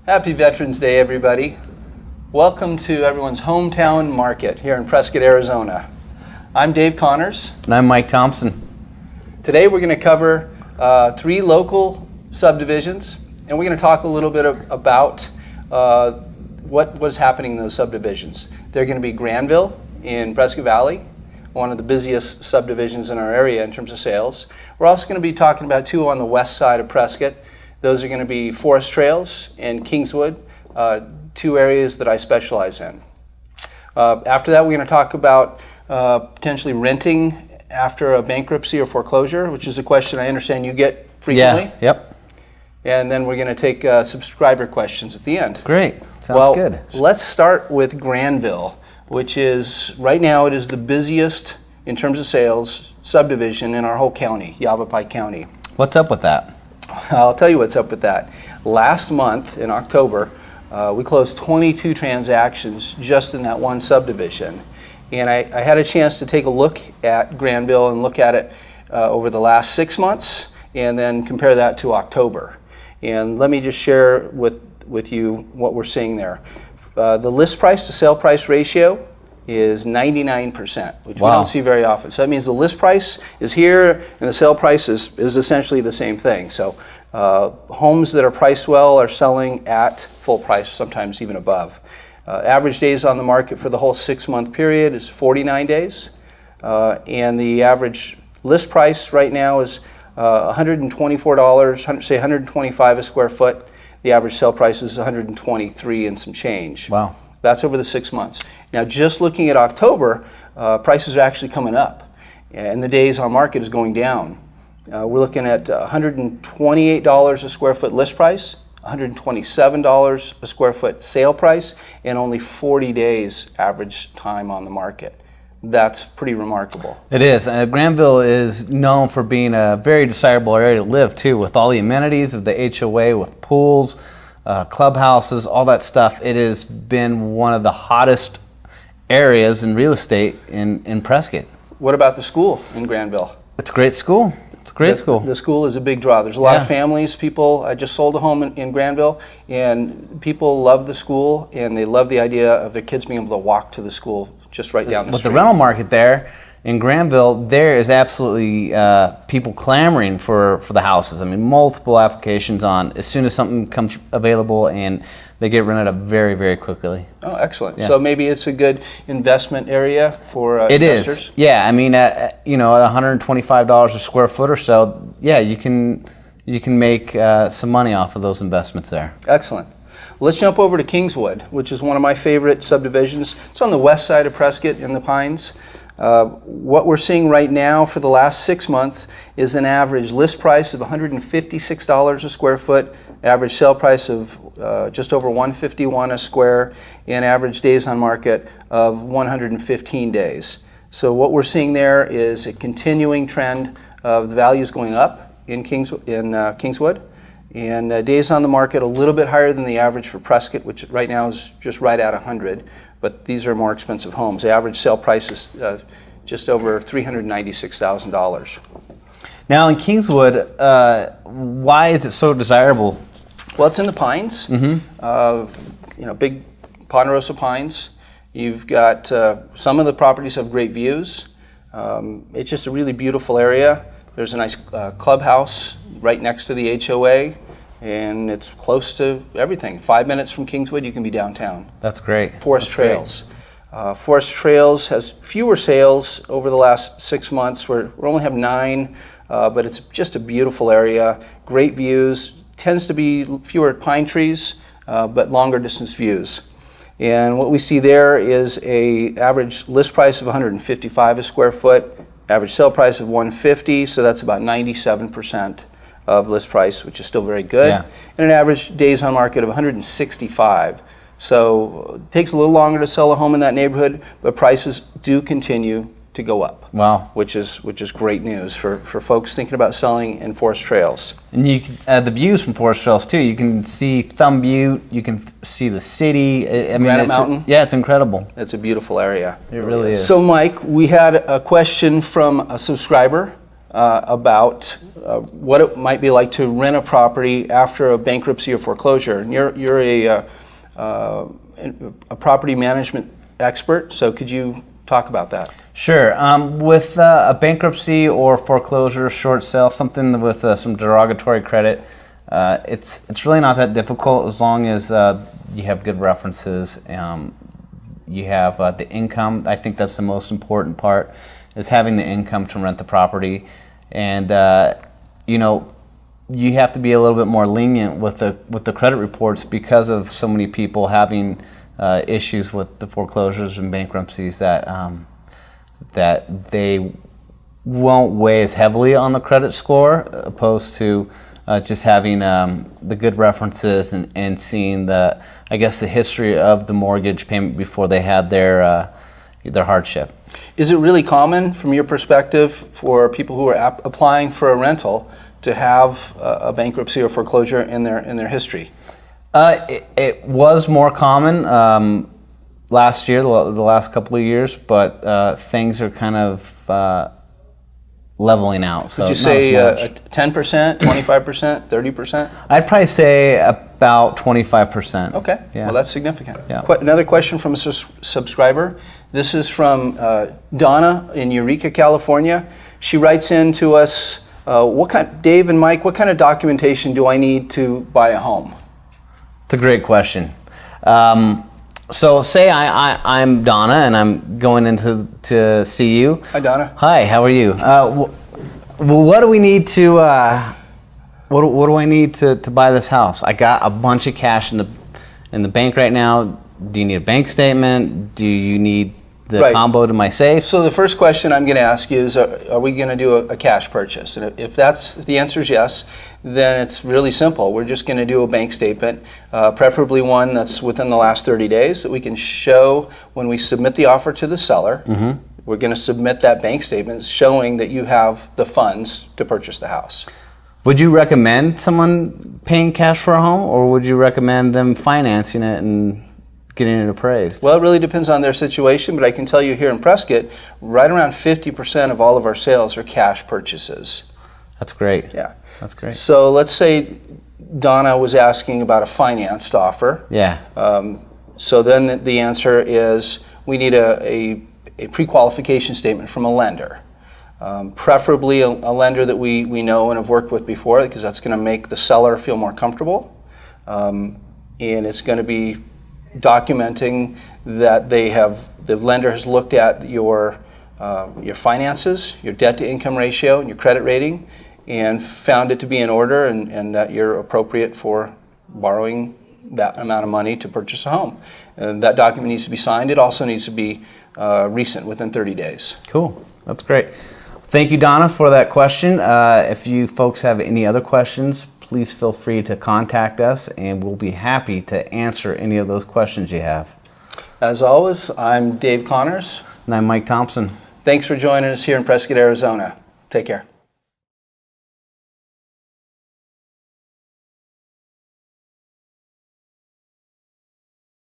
Happy Veterans Day, everybody. Welcome to everyone's hometown market here in Prescott, Arizona. I'm Dave Conners. And I'm Mike Thompson. Today we're going to cover 3 local subdivisions, and we're going to talk a little bit about what was happening in those subdivisions. They're going to be Granville in Prescott Valley, one of the busiest subdivisions in our area in terms of sales. We're also going to be talking about 2 on the west side of Prescott. Those are going to be Forest Trails and Kingswood, 2 areas that I specialize in. After that, we're going to talk about potentially renting after a bankruptcy or foreclosure, which is a question I understand you get frequently. Yeah, yep. And then we're going to take subscriber questions at the end. Great, sounds good. Let's start with Granville, which is, right now, it is the busiest in terms of sales subdivision in our whole county, Yavapai County. What's up with that? I'll tell you what's up with that. Last month, in October, we closed 22 transactions just in that one subdivision. And I had a chance to take a look at Granville and look at it over the last 6 months and then compare that to October. And let me just share with you what we're seeing there. The list price to sale price ratio is 99%, which we don't see very often. So that means the list price is here and the sale price is essentially the same thing. So homes that are priced well are selling at full price, sometimes even above. Average days on the market for the whole 6-month period is 49 days. And the average list price right now is $124, say $125 a square foot. The average sale price is $123 and some change. Wow. That's over the 6 months. Now, just looking at October, prices are actually coming up, and the days on market is going down. We're looking at $128 a square foot list price, $127 a square foot sale price, and only 40 days average time on the market. That's pretty remarkable. It is. Granville is known for being a very desirable area to live, too, with all the amenities of the HOA, with pools, clubhouses, all that stuff. It has been one of the hottest areas in real estate in Prescott. What about the school in Granville? It's a great school. It's a great school. The school is a big draw. There's a lot of families. I just sold a home in Granville, and people love the school, and they love the idea of their kids being able to walk to the school just right down the street. With the rental market there in Granville, there is absolutely people clamoring for the houses. I mean, multiple applications on as soon as something comes available, and they get rented up very, very quickly. Oh, excellent. Yeah. So maybe it's a good investment area for investors? It is. Yeah, I mean, at $125 a square foot or so, yeah, you can make some money off of those investments there. Excellent. Let's jump over to Kingswood, which is one of my favorite subdivisions. It's on the west side of Prescott in the Pines. What we're seeing right now for the last 6 months is an average list price of $156 a square foot, average sale price of just over $151 a square, and average days on market of 115 days. So what we're seeing there is a continuing trend of the values going up in Kingswood. And days on the market a little bit higher than the average for Prescott, which right now is just right at 100. But these are more expensive homes. The average sale price is just over $396,000. Now in Kingswood, why is it so desirable? Well, it's in the Pines. Big ponderosa pines. You've got some of the properties have great views. It's just a really beautiful area. There's a nice clubhouse right next to the HOA, and it's close to everything. 5 minutes from Kingswood, you can be downtown. That's great. Forest Trails. Forest Trails has fewer sales over the last 6 months. We only have 9, but it's just a beautiful area. Great views. Tends to be fewer pine trees, but longer distance views. And what we see there is a average list price of $155 a square foot, average sale price of $150, so that's about 97% of list price, which is still very good, and an average days on market of 165. So it takes a little longer to sell a home in that neighborhood, but prices do continue to go up. Wow. Which is great news for folks thinking about selling in Forest Trails. And you the views from Forest Trails too. You can see Thumb Butte, you can see the city. I mean, Granite Mountain. Yeah, it's incredible. It's a beautiful area. It really is. So Mike, we had a question from a subscriber about what it might be like to rent a property after a bankruptcy or foreclosure. And you're a property management expert, so could you talk about that? Sure. With a bankruptcy or foreclosure, short sale, something with some derogatory credit, it's really not that difficult as long as you have good references. You have the income. I think that's the most important part, is having the income to rent the property. And you have to be a little bit more lenient with the credit reports because of so many people having issues with the foreclosures and bankruptcies that they won't weigh as heavily on the credit score, opposed to just having the good references and seeing the history of the mortgage payment before they had their hardship. Is it really common, from your perspective, for people who are applying for a rental to have a bankruptcy or foreclosure in their history? It was more common last year, the last couple of years, but things are kind of leveling out. So would you say 10%, 25%, 30%? I'd probably say about 25%. Okay, yeah. Well, that's significant. Yeah. Another question from a subscriber. This is from Donna in Eureka, California. She writes in to us, Dave and Mike, what kind of documentation do I need to buy a home? It's a great question. So say I'm Donna and I'm going in to see you. Hi, Donna. Hi, how are you? What do we need to what do I need to buy this house? I got a bunch of cash in the bank right now. Do you need a bank statement? Do you need the combo to my safe? So the first question I'm going to ask you is, are we going to do a cash purchase? And if the answer is yes, then it's really simple. We're just going to do a bank statement, preferably one that's within the last 30 days that we can show when we submit the offer to the seller. Mm-hmm. We're going to submit that bank statement showing that you have the funds to purchase the house. Would you recommend someone paying cash for a home, or would you recommend them financing it and getting it appraised? Well, it really depends on their situation, but I can tell you here in Prescott, right around 50% of all of our sales are cash purchases. That's great. Yeah. That's great. So let's say Donna was asking about a financed offer. Yeah. So then the answer is we need a pre-qualification statement from a lender. Preferably a lender that we know and have worked with before, because that's going to make the seller feel more comfortable. And it's going to be documenting that the lender has looked at your finances, your debt to income ratio, and your credit rating, and found it to be in order and that you're appropriate for borrowing that amount of money to purchase a home. And that document needs to be signed. It also needs to be recent, within 30 days. Cool. That's great. Thank you, Donna, for that question. If you folks have any other questions, please feel free to contact us, and we'll be happy to answer any of those questions you have. As always, I'm Dave Conners. And I'm Mike Thompson. Thanks for joining us here in Prescott, Arizona. Take care.